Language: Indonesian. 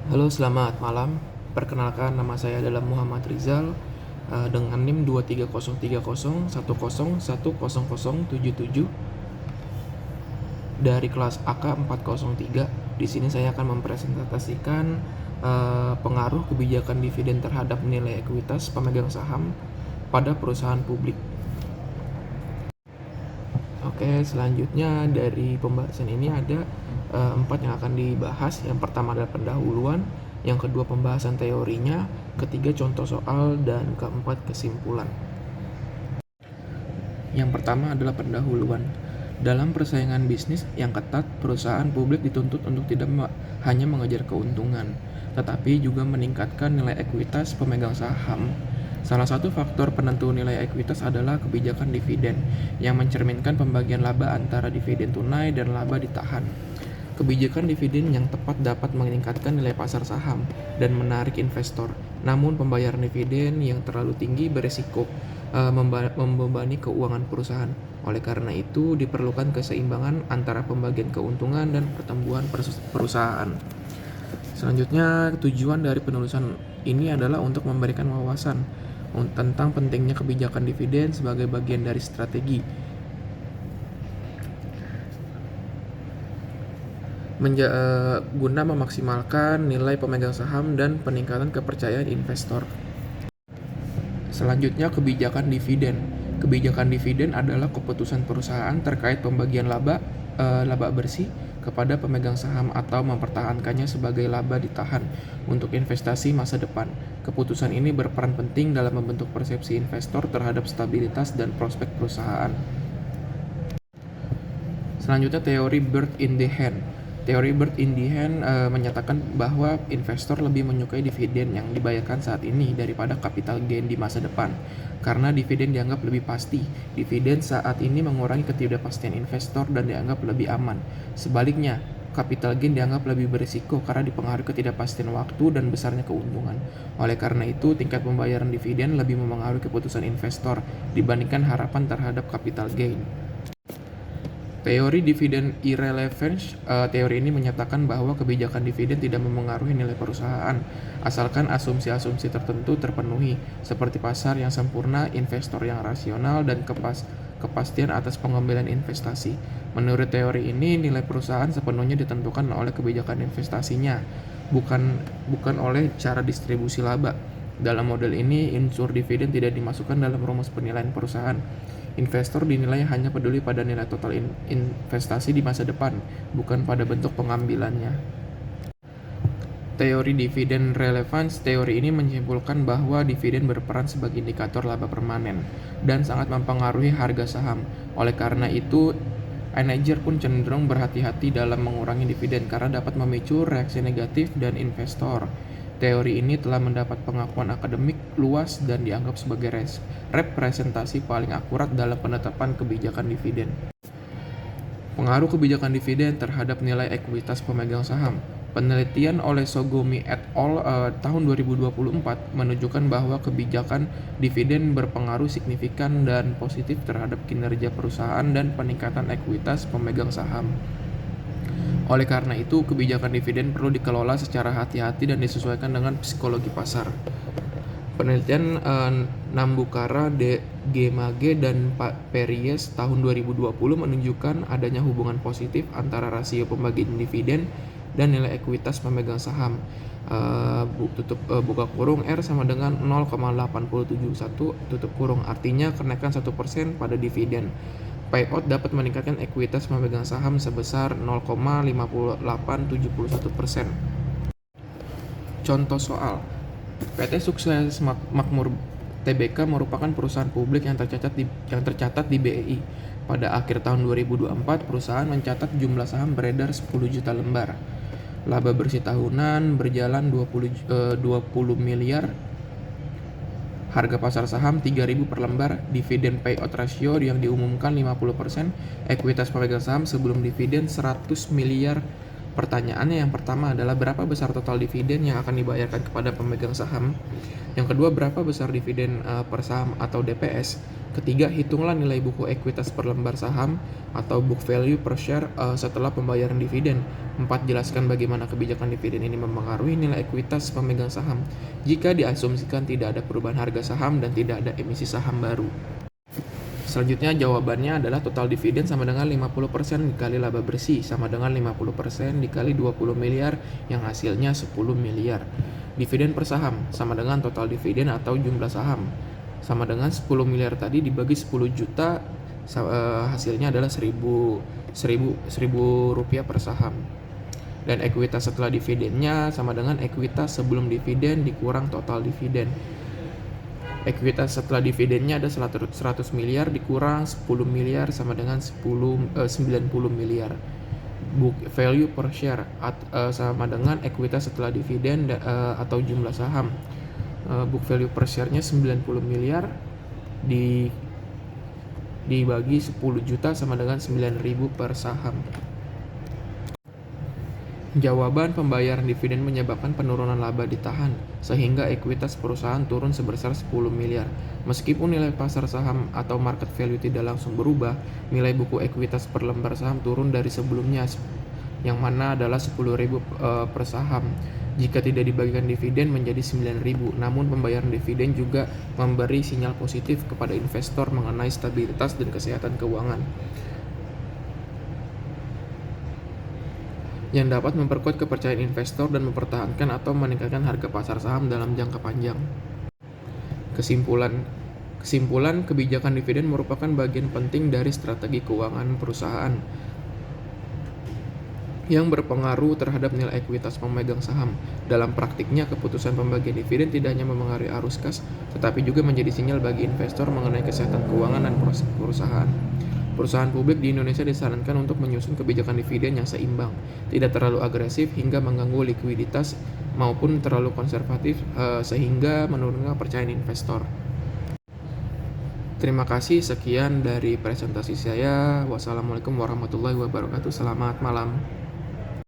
Halo, selamat malam. Perkenalkan, nama saya adalah Muhammad Rizal dengan NIM 2303010010077 dari kelas AK 403. Di sini saya akan mempresentasikan pengaruh kebijakan dividen terhadap nilai ekuitas pemegang saham pada perusahaan publik. Oke, selanjutnya dari pembahasan ini ada empat yang akan dibahas. Yang pertama adalah pendahuluan, yang kedua pembahasan teorinya, ketiga contoh soal, dan keempat kesimpulan. Yang pertama adalah pendahuluan. Dalam persaingan bisnis yang ketat, perusahaan publik dituntut untuk tidak hanya mengejar keuntungan, tetapi juga meningkatkan nilai ekuitas pemegang saham. Salah satu faktor penentu nilai ekuitas adalah kebijakan dividen, yang mencerminkan pembagian laba antara dividen tunai dan laba ditahan. Kebijakan dividen yang tepat dapat meningkatkan nilai pasar saham dan menarik investor. Namun pembayaran dividen yang terlalu tinggi beresiko membebani keuangan perusahaan. Oleh karena itu, diperlukan keseimbangan antara pembagian keuntungan dan pertumbuhan perusahaan. Selanjutnya, tujuan dari penulisan ini adalah untuk memberikan wawasan tentang pentingnya kebijakan dividen sebagai bagian dari strategi guna memaksimalkan nilai pemegang saham dan peningkatan kepercayaan investor. Selanjutnya, kebijakan dividen. Kebijakan dividen adalah keputusan perusahaan terkait pembagian laba bersih kepada pemegang saham atau mempertahankannya sebagai laba ditahan untuk investasi masa depan. Keputusan ini berperan penting dalam membentuk persepsi investor terhadap stabilitas dan prospek perusahaan. Selanjutnya, teori bird in the hand. Teori bird in the hand menyatakan bahwa investor lebih menyukai dividen yang dibayarkan saat ini daripada capital gain di masa depan, karena dividen dianggap lebih pasti. Dividen saat ini mengurangi ketidakpastian investor dan dianggap lebih aman. Sebaliknya, capital gain dianggap lebih berisiko karena dipengaruhi ketidakpastian waktu dan besarnya keuntungan. Oleh karena itu, tingkat pembayaran dividen lebih memengaruhi keputusan investor dibandingkan harapan terhadap capital gain. Teori dividen irrelevance. Teori ini menyatakan bahwa kebijakan dividen tidak memengaruhi nilai perusahaan, asalkan asumsi-asumsi tertentu terpenuhi, seperti pasar yang sempurna, investor yang rasional, dan kepastian atas pengambilan investasi. Menurut teori ini, nilai perusahaan sepenuhnya ditentukan oleh kebijakan investasinya, bukan oleh cara distribusi laba. Dalam model ini, unsur dividen tidak dimasukkan dalam rumus penilaian perusahaan. Investor dinilai hanya peduli pada nilai total investasi di masa depan, bukan pada bentuk pengambilannya. Teori dividen relevance. Teori ini menyimpulkan bahwa dividen berperan sebagai indikator laba permanen dan sangat mempengaruhi harga saham. Oleh karena itu, manajer pun cenderung berhati-hati dalam mengurangi dividen karena dapat memicu reaksi negatif dan investor. Teori ini telah mendapat pengakuan akademik luas dan dianggap sebagai representasi paling akurat dalam penetapan kebijakan dividen. Pengaruh kebijakan dividen terhadap nilai ekuitas pemegang saham. Penelitian oleh Sogomi et al. Tahun 2024 menunjukkan bahwa kebijakan dividen berpengaruh signifikan dan positif terhadap kinerja perusahaan dan peningkatan ekuitas pemegang saham. Oleh karena itu, kebijakan dividen perlu dikelola secara hati-hati dan disesuaikan dengan psikologi pasar. Penelitian Nambukara, Gemage, dan Peries tahun 2020 menunjukkan adanya hubungan positif antara rasio pembagian dividen dan nilai ekuitas pemegang saham. Buka kurung R sama dengan 0,871 tutup kurung, artinya kenaikan 1% pada dividen payout dapat meningkatkan ekuitas pemegang saham sebesar 0,5871%. Contoh soal. PT Sukses Makmur Tbk merupakan perusahaan publik yang tercatat di BEI. Pada akhir tahun 2024, perusahaan mencatat jumlah saham beredar 10 juta lembar. Laba bersih tahunan berjalan 20 miliar. Harga pasar saham 3.000 per lembar, dividen payout ratio yang diumumkan 50%, ekuitas pemegang saham sebelum dividen 100 miliar. Pertanyaannya yang pertama adalah berapa besar total dividen yang akan dibayarkan kepada pemegang saham? Yang kedua, berapa besar dividen per saham atau DPS? Ketiga, hitunglah nilai buku ekuitas per lembar saham atau book value per share setelah pembayaran dividen. 4. Jelaskan bagaimana kebijakan dividen ini mempengaruhi nilai ekuitas pemegang saham jika diasumsikan tidak ada perubahan harga saham dan tidak ada emisi saham baru. Selanjutnya jawabannya adalah total dividen sama dengan 50% dikali laba bersih sama dengan 50% dikali 20 miliar yang hasilnya 10 miliar. Dividen per saham sama dengan total dividen atau jumlah saham sama dengan 10 miliar tadi dibagi 10 juta, hasilnya adalah 1000 rupiah per saham. Dan ekuitas setelah dividennya sama dengan ekuitas sebelum dividen dikurang total dividen. Ekuitas setelah dividennya ada 100 miliar dikurang 10 miliar sama dengan 90 miliar. Book value per share sama dengan ekuitas setelah dividen atau jumlah saham. Book value per share-nya 90 miliar dibagi 10 juta sama dengan 9.000 per saham. Jawaban pembayaran dividen menyebabkan penurunan laba ditahan, sehingga ekuitas perusahaan turun sebesar 10 miliar. Meskipun nilai pasar saham atau market value tidak langsung berubah, nilai buku ekuitas per lembar saham turun dari sebelumnya, yang mana adalah 10.000 per saham. Jika tidak dibagikan dividen menjadi 9.000, namun pembayaran dividen juga memberi sinyal positif kepada investor mengenai stabilitas dan kesehatan keuangan, yang dapat memperkuat kepercayaan investor dan mempertahankan atau meningkatkan harga pasar saham dalam jangka panjang. Kesimpulan, kebijakan dividen merupakan bagian penting dari strategi keuangan perusahaan yang berpengaruh terhadap nilai ekuitas pemegang saham. Dalam praktiknya, keputusan pembagian dividen tidak hanya memengaruhi arus kas, tetapi juga menjadi sinyal bagi investor mengenai kesehatan keuangan dan perusahaan. Perusahaan publik di Indonesia disarankan untuk menyusun kebijakan dividen yang seimbang, tidak terlalu agresif hingga mengganggu likuiditas maupun terlalu konservatif sehingga menurunkan kepercayaan investor. Terima kasih, sekian dari presentasi saya. Wassalamualaikum warahmatullahi wabarakatuh. Selamat malam.